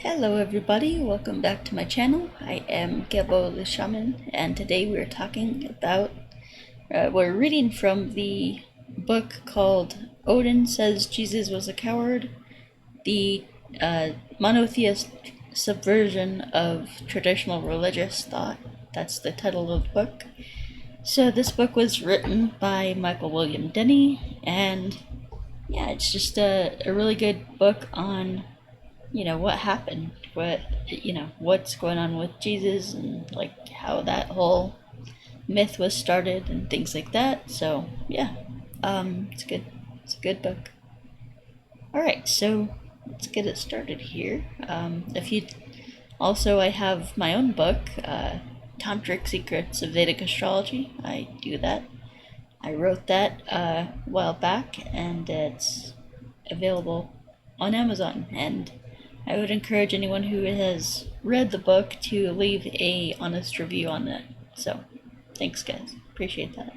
Hello everybody, welcome back to my channel. I am Gebo the Shaman, and today we're talking about, we're reading from the book called Odin Says Jesus Was a Coward, the Monotheist Subversion of Traditional Religious Thought. That's the title of the book. So this book was written by Michael William Denney, and yeah, it's just a really good book on what happened, what's going on with Jesus, and like how that whole myth was started and things like that. So yeah, it's a good book. All right, so let's get it started here. I have my own book, Tantric Secrets of Vedic Astrology. I do that. I wrote that a while back, and it's available on Amazon, and I would encourage anyone who has read the book to leave a honest review on it. So, thanks guys. Appreciate that.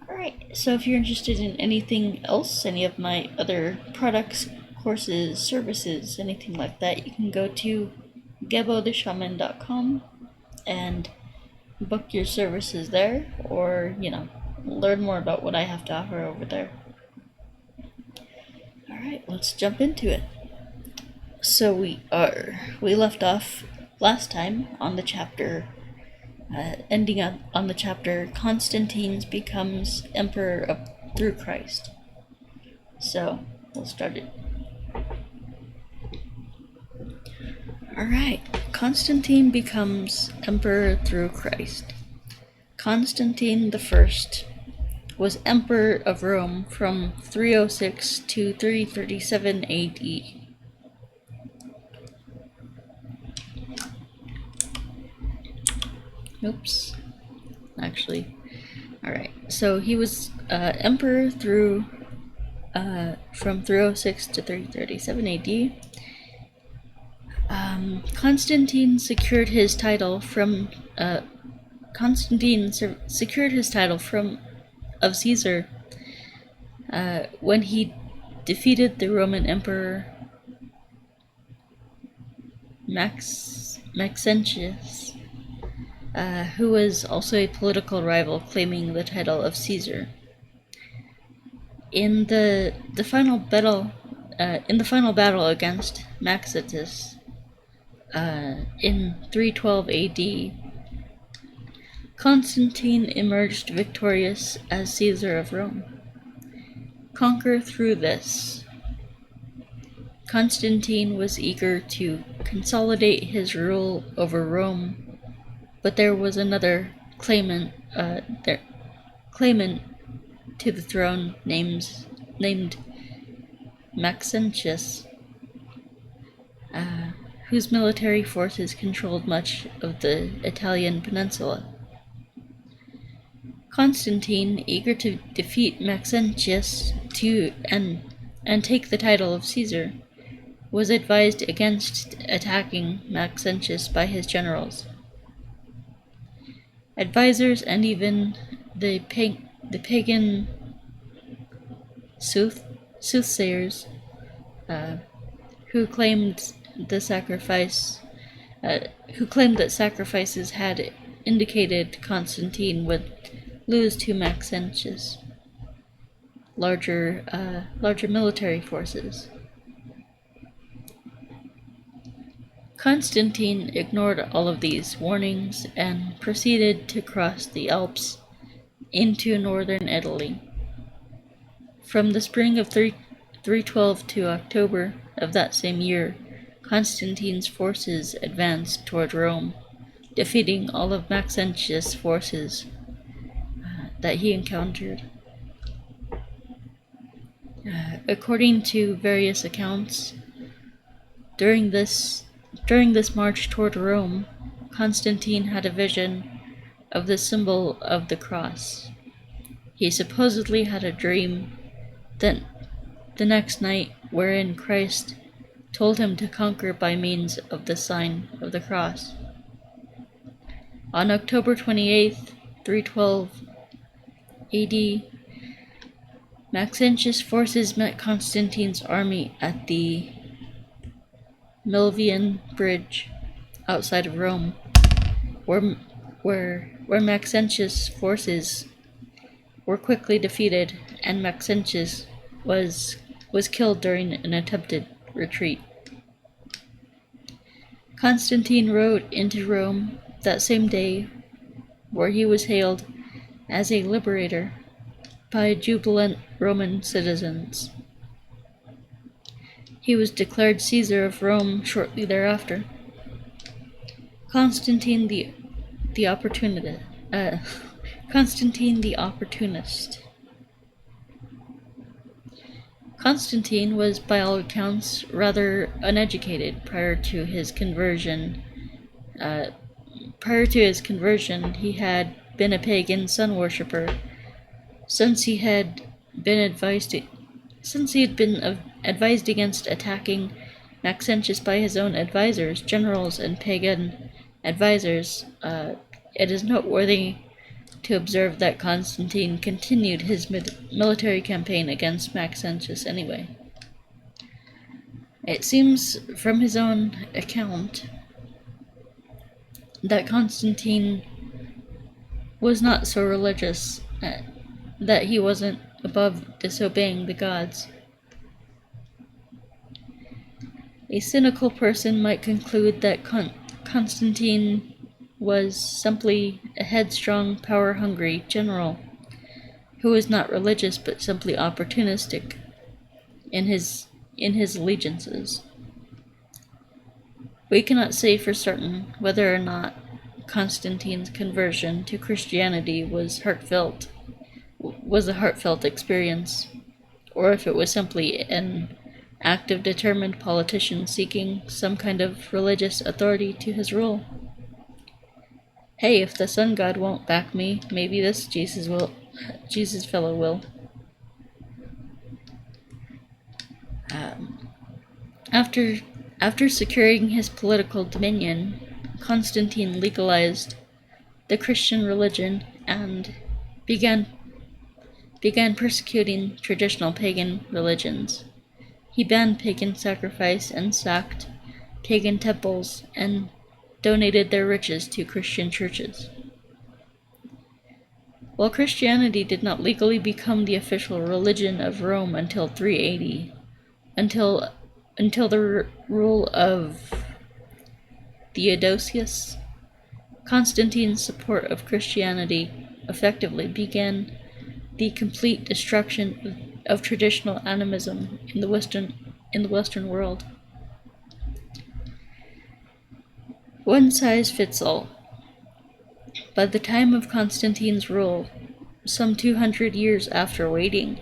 Alright, so if you're interested in anything else, any of my other products, courses, services, anything like that, you can go to gebotheshaman.com and book your services there, or, learn more about what I have to offer over there. Alright, let's jump into it. So we left off last time on the chapter, ending on the chapter, Constantine becomes emperor through Christ. So we'll start it. Alright, Constantine becomes emperor through Christ. Constantine I was emperor of Rome from 306 to 337 AD. Oops. Actually, alright. So he was emperor from 306 to 337 AD. Constantine secured his title of Caesar when he defeated the Roman Emperor Maxentius, who was also a political rival claiming the title of Caesar. In the final battle against Maxentius in 312 AD, Constantine emerged victorious as Caesar of Rome. Conquer through this. Constantine was eager to consolidate his rule over Rome, but there was another claimant to the throne named Maxentius, whose military forces controlled much of the Italian peninsula. Constantine, eager to defeat Maxentius and take the title of Caesar, was advised against attacking Maxentius by his generals. Advisors and even the pagan soothsayers who claimed that sacrifices had indicated Constantine would lose to Maxentius larger military forces. Constantine ignored all of these warnings and proceeded to cross the Alps into northern Italy. From the spring of 312 to October of that same year, Constantine's forces advanced toward Rome, defeating all of Maxentius' forces that he encountered. According to various accounts, during this march toward Rome, Constantine had a vision of the symbol of the cross. He supposedly had a dream that the next night wherein Christ told him to conquer by means of the sign of the cross. On October 28th, 312 AD, Maxentius' forces met Constantine's army at the Milvian Bridge outside of Rome, where Maxentius' forces were quickly defeated, and Maxentius was killed during an attempted retreat. Constantine rode into Rome that same day, where he was hailed as a liberator by jubilant Roman citizens. He was declared Caesar of Rome shortly thereafter. Constantine the Opportunist. Constantine was, by all accounts, rather uneducated prior to his conversion. He had been a pagan sun worshipper. Since he had been advised against attacking Maxentius by his own advisors, generals, and pagan advisors, it is noteworthy to observe that Constantine continued his military campaign against Maxentius anyway. It seems from his own account that Constantine was not so religious that he wasn't above disobeying the gods. A cynical person might conclude that Constantine was simply a headstrong, power-hungry general who was not religious but simply opportunistic in his allegiances. We cannot say for certain whether or not Constantine's conversion to Christianity was a heartfelt experience, or if it was simply an act of determined politician seeking some kind of religious authority to his rule. Hey, if the sun god won't back me, maybe this Jesus fellow will. After securing his political dominion, Constantine legalized the Christian religion and began persecuting traditional pagan religions. He banned pagan sacrifice and sacked pagan temples and donated their riches to Christian churches. While Christianity did not legally become the official religion of Rome until 380, until the rule of Theodosius, Constantine's support of Christianity effectively began the complete destruction of traditional animism in the Western world. One size fits all. By the time of Constantine's rule, some 200 years after the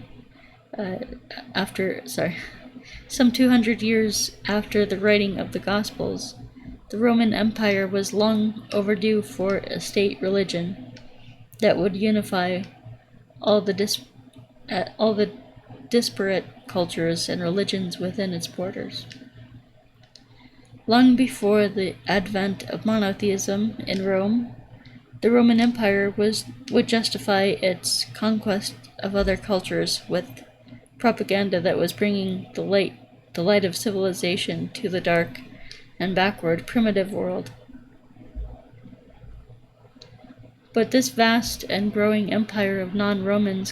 writing of the Gospels, the Roman Empire was long overdue for a state religion that would unify all the disparate cultures and religions within its borders. Long before the advent of monotheism in Rome, the Roman Empire would justify its conquest of other cultures with propaganda that was bringing the light of civilization to the dark and backward primitive world. But this vast and growing empire of non-Romans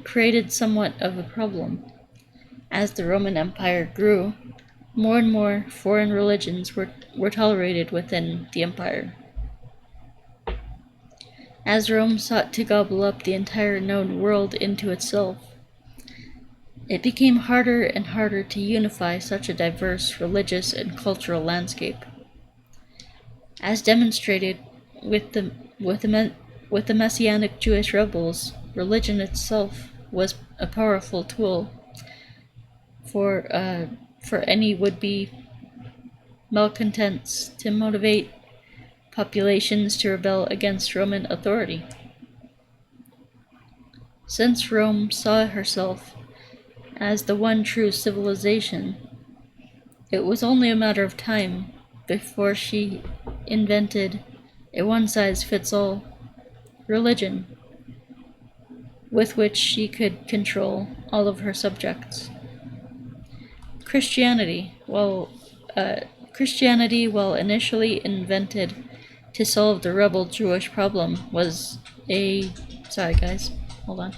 created somewhat of a problem. As the Roman Empire grew, more and more foreign religions were tolerated within the empire. As Rome sought to gobble up the entire known world into itself, it became harder and harder to unify such a diverse religious and cultural landscape. As demonstrated with the Messianic Jewish rebels, religion itself was a powerful tool for any would-be malcontents to motivate populations to rebel against Roman authority. Since Rome saw herself as the one true civilization, it was only a matter of time before she invented a one-size-fits-all religion with which she could control all of her subjects. Christianity, while Christianity, while initially invented to solve the rebel Jewish problem, was a... Sorry guys, hold on.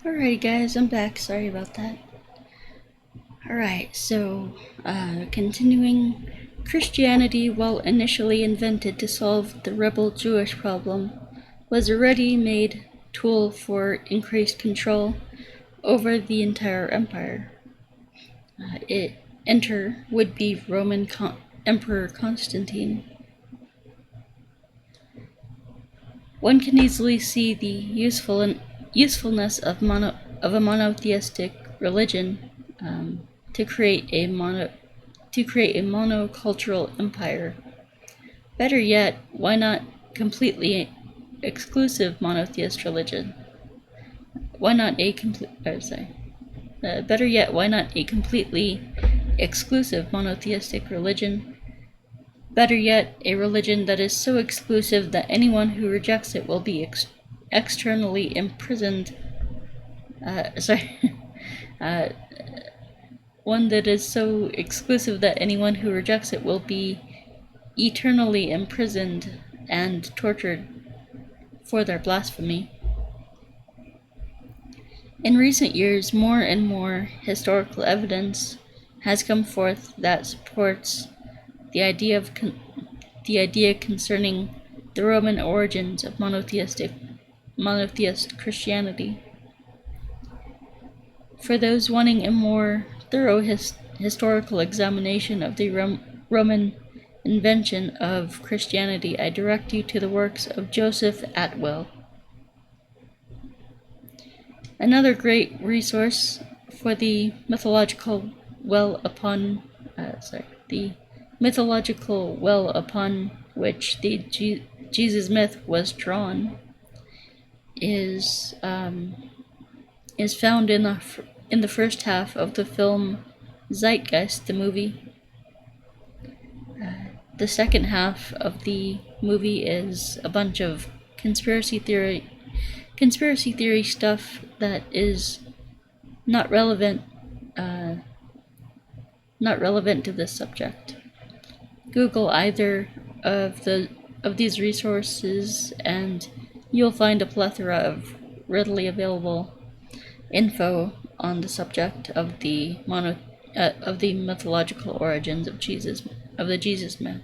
Alright guys, I'm back, sorry about that. Alright, so, continuing. Christianity, while initially invented to solve the rebel Jewish problem, was a ready-made tool for increased control over the entire empire. Enter would-be Roman Emperor Constantine. One can easily see the usefulness of a monotheistic religion to create a monocultural empire. Better yet, why not completely exclusive monotheist religion? Why not a better yet, why not a completely exclusive monotheistic religion? Better yet, a religion that is so exclusive that anyone who rejects it will be externally imprisoned. One that is so exclusive that anyone who rejects it will be eternally imprisoned and tortured for their blasphemy. In recent years, more and more historical evidence has come forth that supports the idea concerning the Roman origins of monotheist Christianity. For those wanting a more thorough historical examination of the Roman invention of Christianity, I direct you to the works of Joseph Atwell. Another great resource for the mythological well upon which the Jesus myth was drawn is found in the first half of the film Zeitgeist, the movie. The second half of the movie is a bunch of conspiracy theory stuff that is not relevant to this subject. Google either of these resources and you'll find a plethora of readily available info on the subject of the mythological origins of the Jesus myth.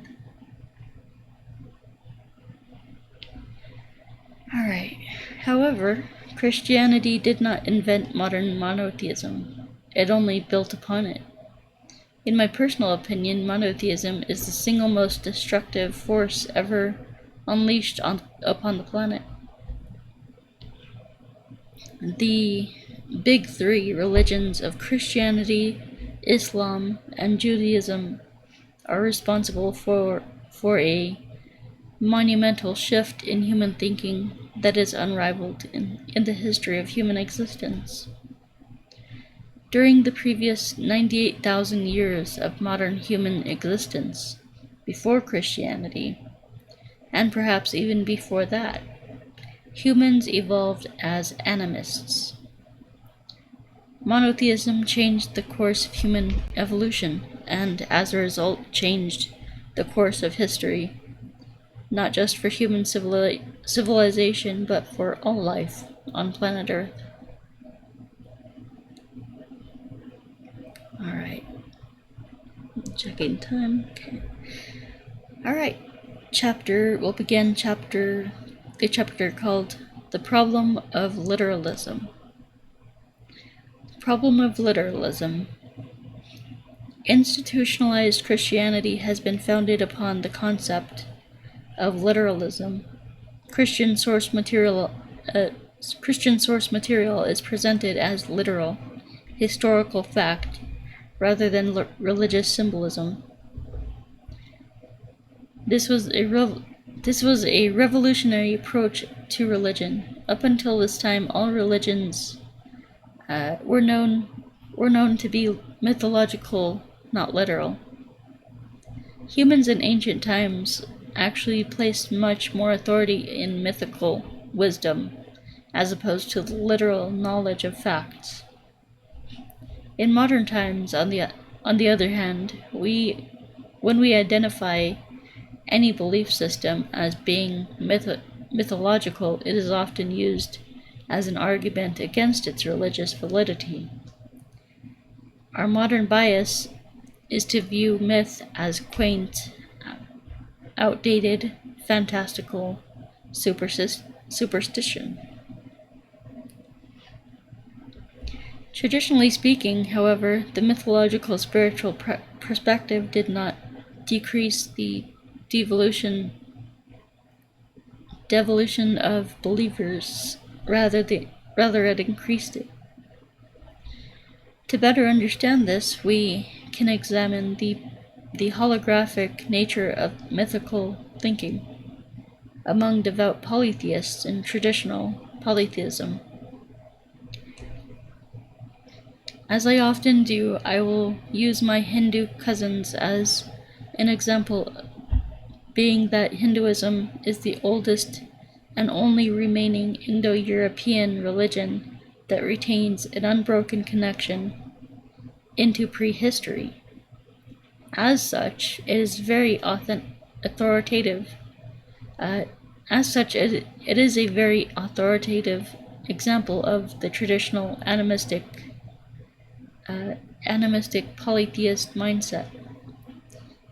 Alright. However, Christianity did not invent modern monotheism. It only built upon it. In my personal opinion, monotheism is the single most destructive force ever unleashed upon the planet. The big three religions of Christianity, Islam, and Judaism are responsible for a monumental shift in human thinking that is unrivaled in the history of human existence. During the previous 98,000 years of modern human existence, before Christianity, and perhaps even before that, humans evolved as animists. Monotheism changed the course of human evolution, and as a result changed the course of history, not just for human civilization, but for all life on planet Earth. Alright. Checking time. Okay. Alright. We'll begin the chapter called The Problem of Literalism. Problem of Literalism. Institutionalized Christianity has been founded upon the concept of literalism. Christian source material is presented as literal, historical fact, rather than religious symbolism. This was a revolutionary approach to religion. Up until this time, all religions were known to be mythological, not literal. Humans in ancient times actually placed much more authority in mythical wisdom as opposed to the literal knowledge of facts. In modern times, on on the other hand, when we identify any belief system as being mythological, it is often used as an argument against its religious validity. Our modern bias is to view myth as quaint, outdated, fantastical superstition. Traditionally speaking, however, the mythological spiritual perspective did not decrease the devolution of believers, rather it increased it. To better understand this, we can examine the holographic nature of mythical thinking among devout polytheists in traditional polytheism. As I often do, I will use my Hindu cousins as an example, being that Hinduism is the oldest and only remaining Indo-European religion that retains an unbroken connection into prehistory. As such, it is very authoritative. It is a very authoritative example of the traditional animistic polytheist mindset.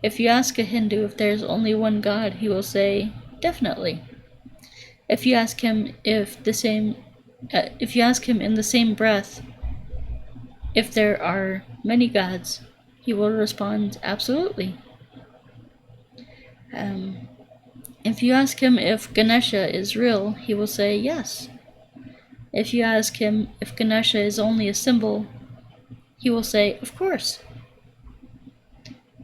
If you ask a Hindu if there's only one God, he will say, definitely. If you ask him in the same breath if there are many gods, he will respond, absolutely. If you ask him if Ganesha is real, he will say yes. If you ask him if Ganesha is only a symbol, he will say, of course.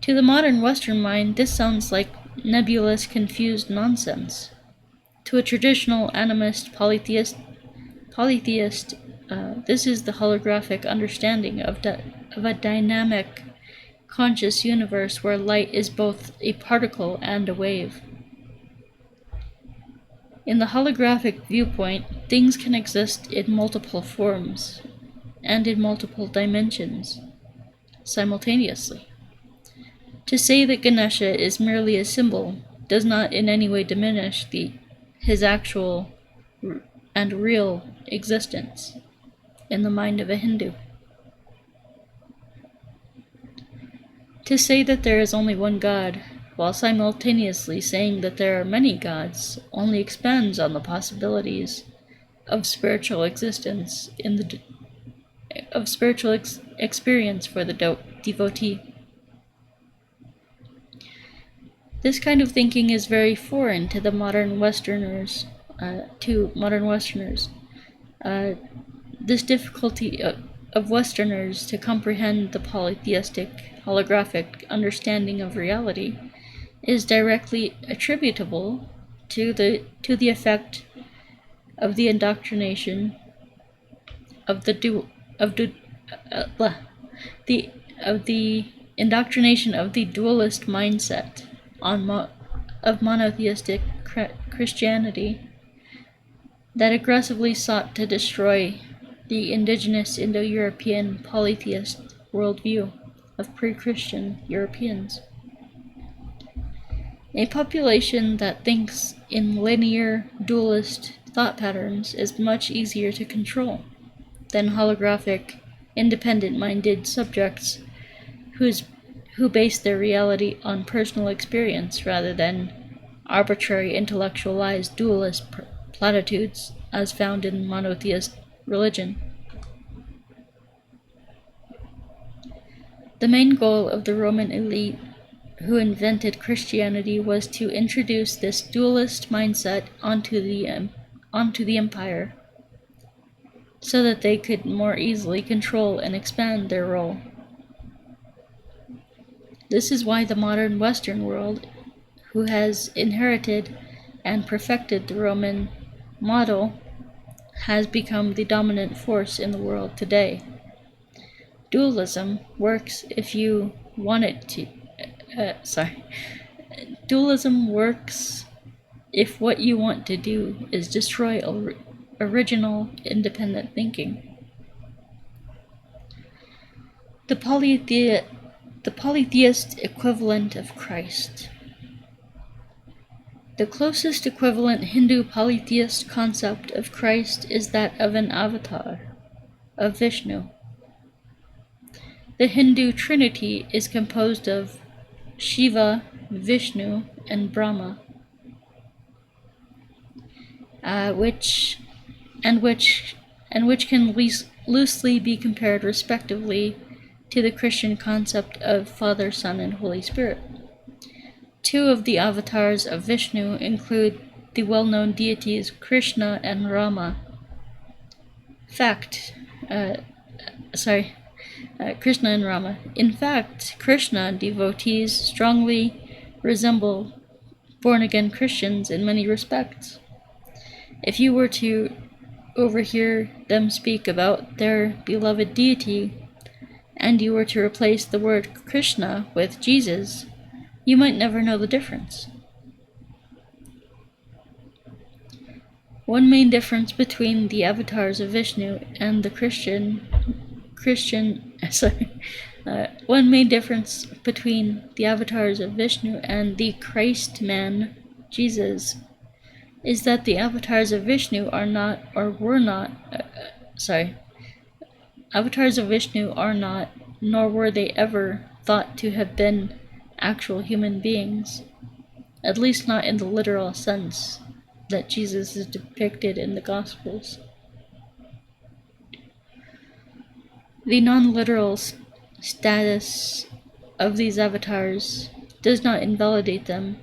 To the modern Western mind, this sounds like nebulous, confused nonsense. To a traditional animist polytheist, this is the holographic understanding of a dynamic, conscious universe where light is both a particle and a wave. In the holographic viewpoint, things can exist in multiple forms and in multiple dimensions simultaneously. To say that Ganesha is merely a symbol does not in any way diminish his actual and real existence in the mind of a Hindu. To say that there is only one God, while simultaneously saying that there are many gods, only expands on the possibilities of spiritual existence experience for the devotee. This kind of thinking is very foreign to the modern Westerners. This difficulty of Westerners to comprehend the polytheistic holographic understanding of reality is directly attributable to the indoctrination of the indoctrination of the dualist mindset of monotheistic Christianity that aggressively sought to destroy the indigenous Indo-European polytheist worldview of pre-Christian Europeans. A population that thinks in linear, dualist thought patterns is much easier to control than holographic, independent-minded subjects who base their reality on personal experience rather than arbitrary intellectualized dualist platitudes as found in monotheist religion. The main goal of the Roman elite who invented Christianity was to introduce this dualist mindset onto the empire so that they could more easily control and expand their role. This is why the modern Western world, who has inherited and perfected the Roman model, has become the dominant force in the world today. Dualism works if you want it to. Dualism works if what you want to do is destroy original, independent thinking. The The polytheist equivalent of Christ. The closest equivalent Hindu polytheist concept of Christ is that of an avatar, of Vishnu. The Hindu trinity is composed of Shiva, Vishnu, and Brahma, which can loosely be compared respectively to the Christian concept of Father, Son, and Holy Spirit. Two of the avatars of Vishnu include the well-known deities Krishna and Rama. Krishna and Rama. In fact, Krishna devotees strongly resemble born-again Christians in many respects. If you were to overhear them speak about their beloved deity, and you were to replace the word Krishna with Jesus, you might never know the difference. One main difference between the avatars of Vishnu and the one main difference between the avatars of Vishnu and the Christ man, Jesus, is that the avatars of Vishnu avatars of Vishnu are not, nor were they ever thought to have been actual human beings, at least not in the literal sense that Jesus is depicted in the Gospels. The non-literal status of these avatars does not invalidate them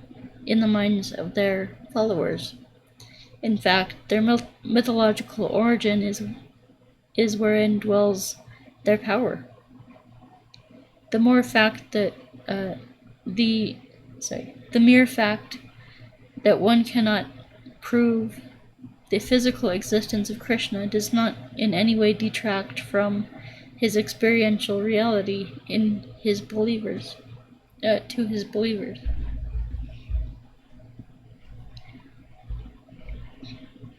in the minds of their followers. In fact, their mythological origin is wherein dwells their power. The mere fact that one cannot prove the physical existence of Krishna does not in any way detract from his experiential reality to his believers.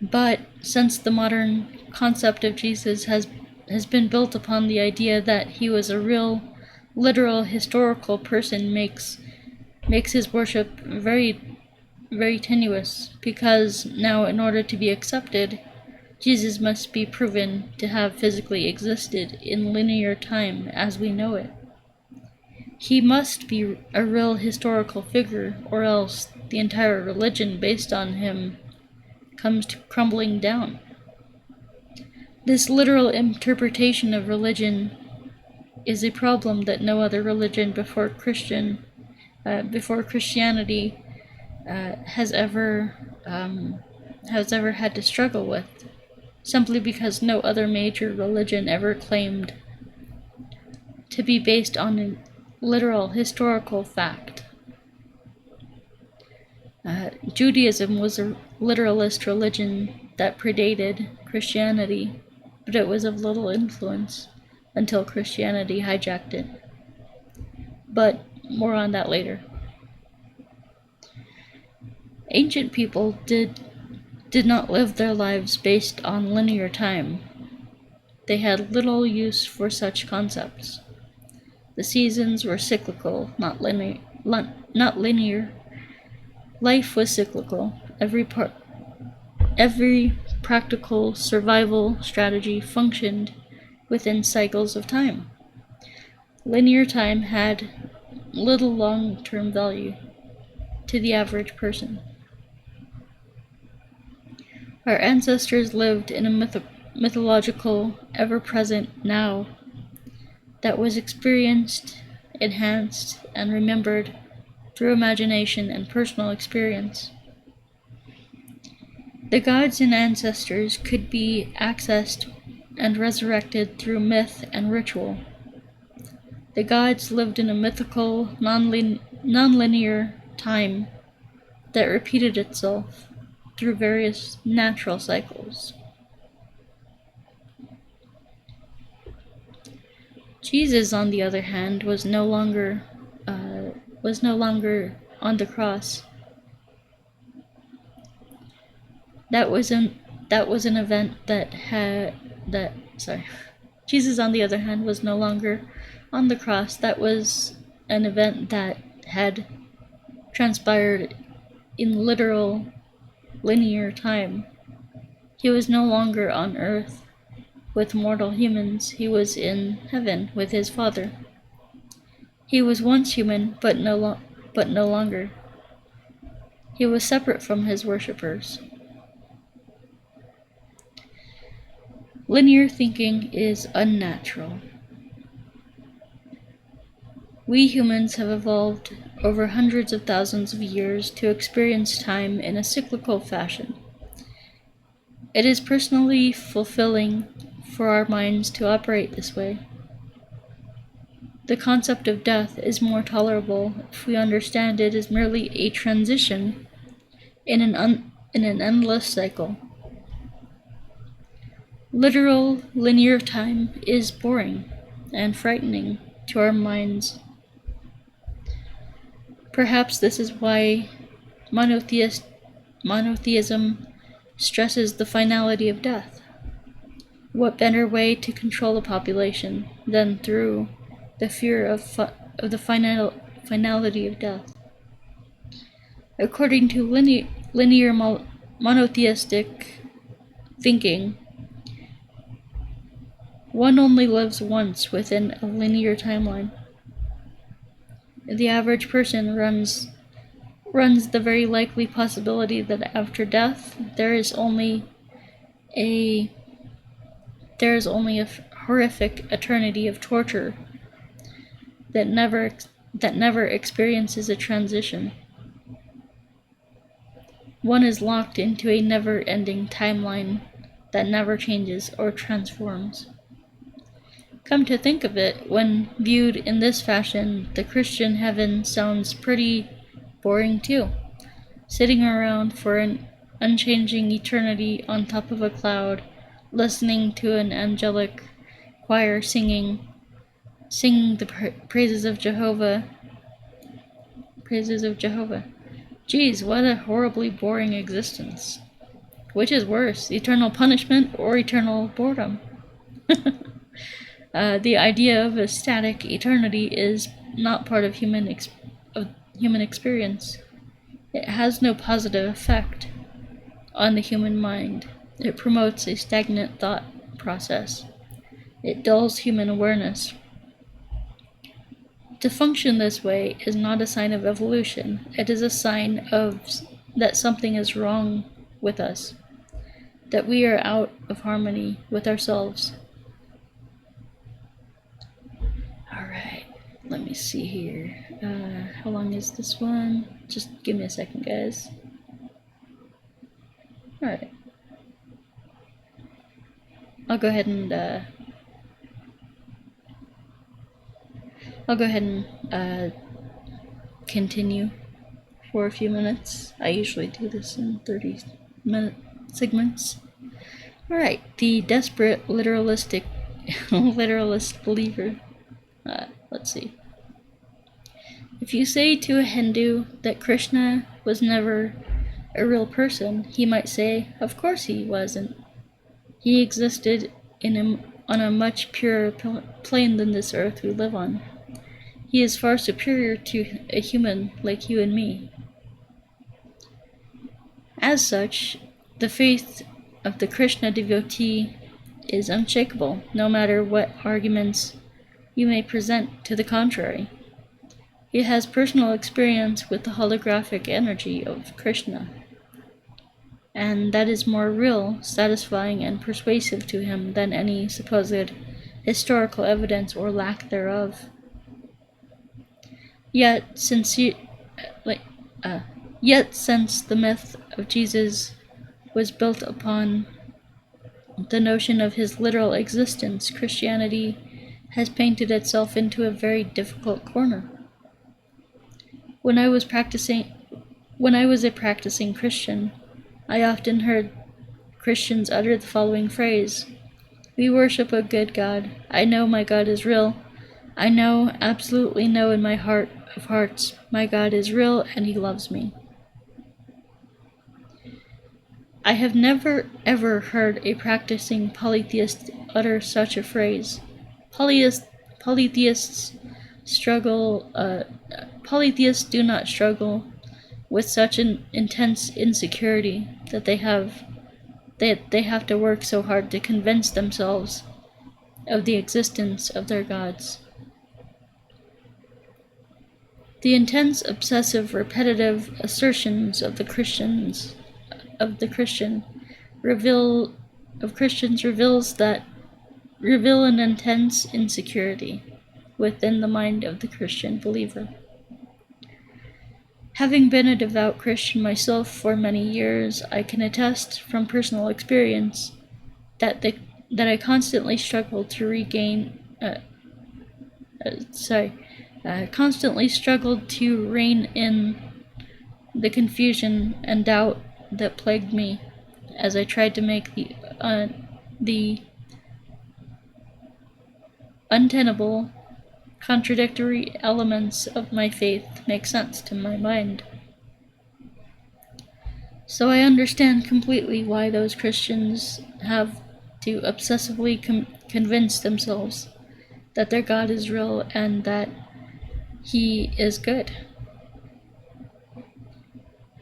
But since the modern concept of Jesus has been built upon the idea that he was a real, literal, historical person, makes his worship very, very tenuous, because now, in order to be accepted, Jesus must be proven to have physically existed in linear time as we know it. He must be a real historical figure, or else the entire religion based on him comes crumbling down. This literal interpretation of religion is a problem that no other religion before Christianity has ever had to struggle with, simply because no other major religion ever claimed to be based on a literal historical fact. Judaism was a literalist religion that predated Christianity, but it was of little influence until Christianity hijacked it. But more on that later. Ancient people did not live their lives based on linear time. They had little use for such concepts. The seasons were cyclical, not linear. Life was cyclical. Every practical survival strategy functioned within cycles of time. Linear time had little long-term value to the average person. Our ancestors lived in a mythological, ever-present now that was experienced, enhanced, and remembered through imagination and personal experience. The gods and ancestors could be accessed and resurrected through myth and ritual. The gods lived in a mythical, non-linear time that repeated itself through various natural cycles. Jesus, on the other hand, was no longer on the cross. That was an event Jesus, on the other hand, was no longer on the cross. That was an event that had transpired in literal linear time. He was no longer on earth with mortal humans. He was in heaven with his Father. He was once human, but no longer. He was separate from his worshippers. Linear thinking is unnatural. We humans have evolved over hundreds of thousands of years to experience time in a cyclical fashion. It is personally fulfilling for our minds to operate this way. The concept of death is more tolerable if we understand it is merely a transition in an endless cycle. Literal linear time is boring and frightening to our minds. Perhaps this is why monotheism stresses the finality of death. What better way to control a population than through the fear of the finality of death? According to linear monotheistic thinking, one only lives once within a linear timeline. The average person runs the very likely possibility that after death there is only a horrific eternity of torture that never experiences a transition. One is locked into a never-ending timeline that never changes or transforms. Come to think of it, when viewed in this fashion, the Christian heaven sounds pretty boring too. Sitting around for an unchanging eternity on top of a cloud, listening to an angelic choir singing the praises of Jehovah. Geez, what a horribly boring existence. Which is worse, eternal punishment or eternal boredom? The idea of a static eternity is not part of human experience. It has no positive effect on the human mind. It promotes a stagnant thought process. It dulls human awareness. To function this way is not a sign of evolution. It is a sign that something is wrong with us, that we are out of harmony with ourselves. Alright, let me see here. How long is this one? Just give me a second, guys. Alright. I'll go ahead and continue for a few minutes. I usually do this in 30-minute segments. Alright, the desperate literalist believer. Let's see. If you say to a Hindu that Krishna was never a real person, he might say, of course he wasn't. He existed on a much purer plane than this earth we live on. He is far superior to a human like you and me. As such, the faith of the Krishna devotee is unshakable, no matter what arguments you may present to the contrary. He has personal experience with the holographic energy of Krishna, and that is more real, satisfying, and persuasive to him than any supposed historical evidence or lack thereof. Yet, since the myth of Jesus was built upon the notion of his literal existence, Christianity has painted itself into a very difficult corner. When I was a practicing Christian, I often heard Christians utter the following phrase: "We worship a good God. I know my God is real. I know, absolutely know in my heart of hearts, my God is real and he loves me." I have never ever heard a practicing polytheist utter such a phrase. Polytheists polytheists do not struggle with such an intense insecurity that they have to work so hard to convince themselves of the existence of their gods. The intense, obsessive, repetitive assertions of Christians reveal an intense insecurity within the mind of the Christian believer. Having been a devout Christian myself for many years, I can attest from personal experience that I constantly struggle to rein in the confusion and doubt that plagued me as I tried to make the untenable, contradictory elements of my faith make sense to my mind. So I understand completely why those Christians have to obsessively convince themselves that their God is real and that He is good.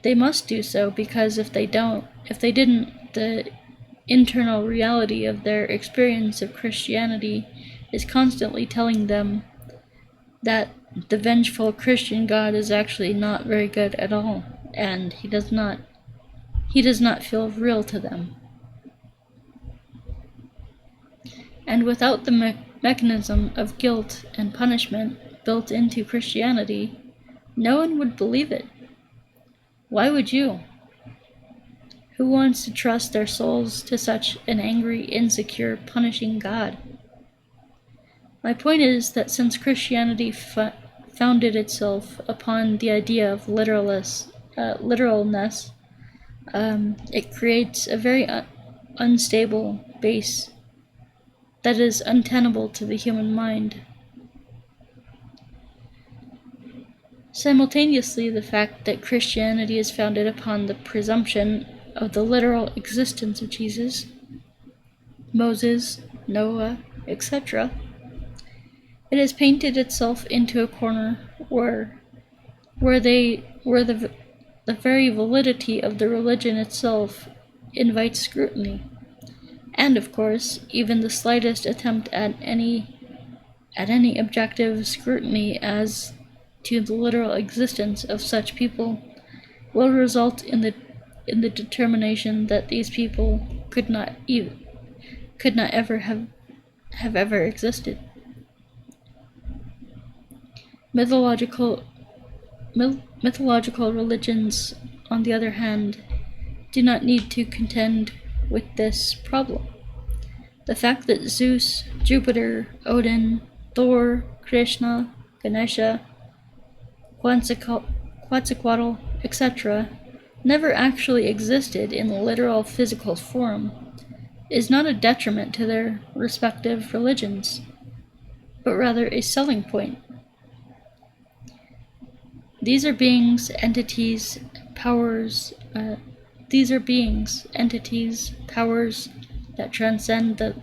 They must do so because if they didn't, the internal reality of their experience of Christianity is constantly telling them that the vengeful Christian God is actually not very good at all, and he does not feel real to them. And without the mechanism of guilt and punishment built into Christianity, no one would believe it. Why would you? Who wants to trust their souls to such an angry, insecure, punishing God? My point is that since Christianity founded itself upon the idea of literalness, it creates a very unstable base that is untenable to the human mind. Simultaneously, the fact that Christianity is founded upon the presumption of the literal existence of Jesus, Moses, Noah, etc., it has painted itself into a corner where the very validity of the religion itself invites scrutiny. And of course, even the slightest attempt at any objective scrutiny as to the literal existence of such people will result in the determination that these people could not ever have ever existed. Mythological religions, on the other hand, do not need to contend with this problem. The fact that Zeus, Jupiter, Odin, Thor, Krishna, Ganesha, Quetzalcoatl, etc., never actually existed in literal physical form is not a detriment to their respective religions, but rather a selling point. These are beings, entities, powers that transcend the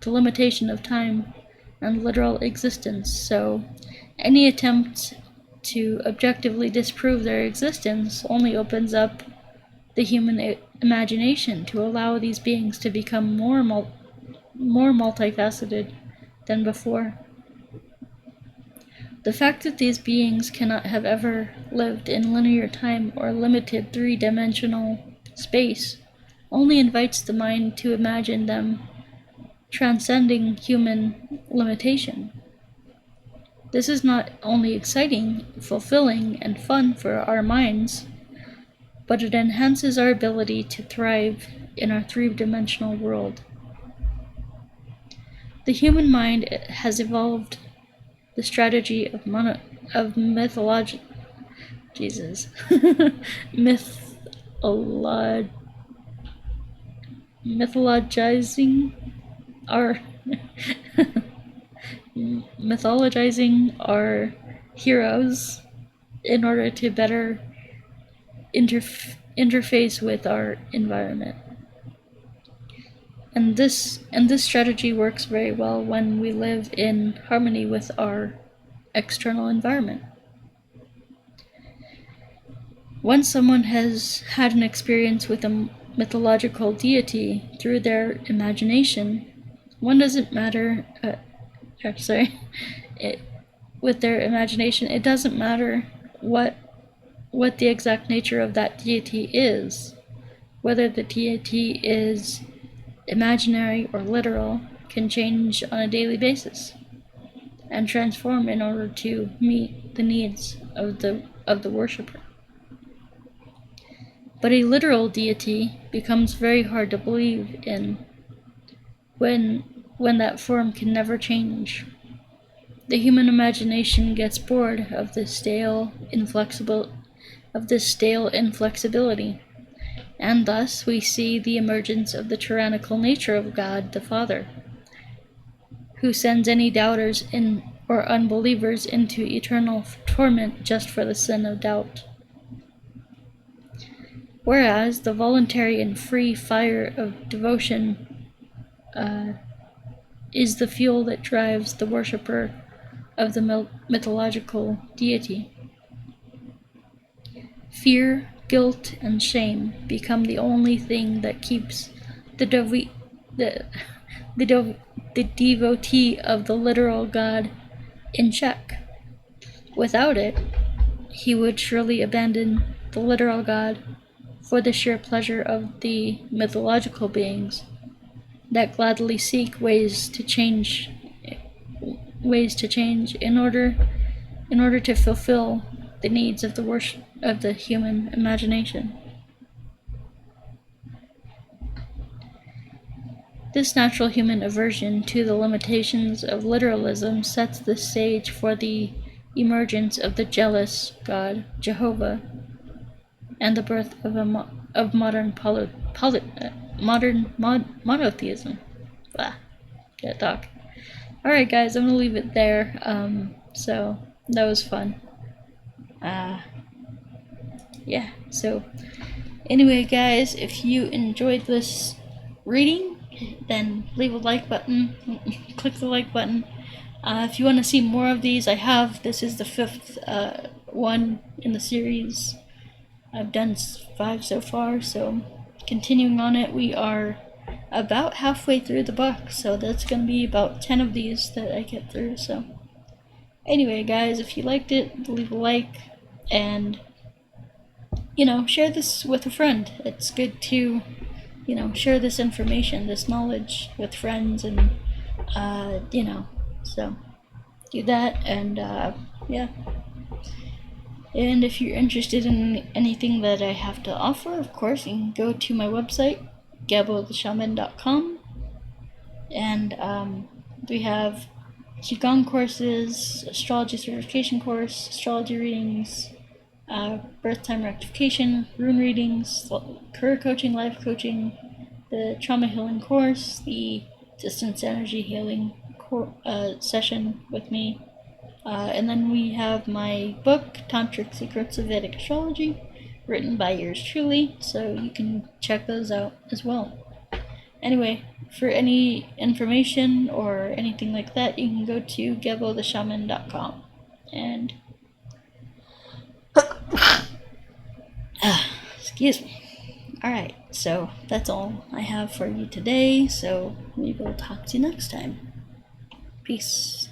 limitation of time and literal existence, so any attempt to objectively disprove their existence only opens up the human imagination to allow these beings to become more multifaceted than before. The fact that these beings cannot have ever lived in linear time or limited three-dimensional space only invites the mind to imagine them transcending human limitation. This is not only exciting, fulfilling, and fun for our minds, but it enhances our ability to thrive in our three-dimensional world. The human mind has evolved the strategy of mythologizing our heroes in order to better interface with our environment. And this strategy works very well when we live in harmony with our external environment. Once someone has had an experience with a mythological deity through their imagination, with their imagination, it doesn't matter what the exact nature of that deity is. Whether the deity is imaginary or literal can change on a daily basis and transform in order to meet the needs of the worshipper. But a literal deity becomes very hard to believe in when that form can never change. The human imagination gets bored of this stale inflexibility, and thus we see the emergence of the tyrannical nature of God the Father, who sends any doubters or unbelievers into eternal torment just for the sin of doubt. Whereas the voluntary and free fire of devotion is the fuel that drives the worshipper of the mythological deity. Fear, guilt, and shame become the only thing that keeps the devotee of the literal God in check. Without it, he would surely abandon the literal God for the sheer pleasure of the mythological beings that gladly seek ways to change in order to fulfill the needs of the worship of the human imagination. This natural human aversion to the limitations of literalism sets the stage for the emergence of the jealous God, Jehovah, and the birth of modern monotheism. Can't talk. Alright guys, I'm gonna leave it there. So that was fun. Yeah, so anyway guys, if you enjoyed this reading, then leave a like button, click the like button. If you want to see more of these, this is the 5th one in the series. I've done 5 so far, so continuing on it, we are about halfway through the book, so that's going to be about 10 of these that I get through. So anyway guys, if you liked it, leave a like, and share this with a friend. It's good to share this information, this knowledge with friends, and so do that. And yeah, and if you're interested in anything that I have to offer, of course you can go to my website, gebotheshaman.com, and we have Qigong courses, Astrology certification course, astrology readings, birth time rectification, rune readings, career coaching, life coaching, the trauma healing course, the distance energy healing session with me, and then we have my book, Tantric Secrets of Vedic Astrology, written by yours truly, so you can check those out as well. Anyway, for any information or anything like that, you can go to gebotheshaman.com. And excuse me. Alright, so that's all I have for you today, so we will talk to you next time. Peace.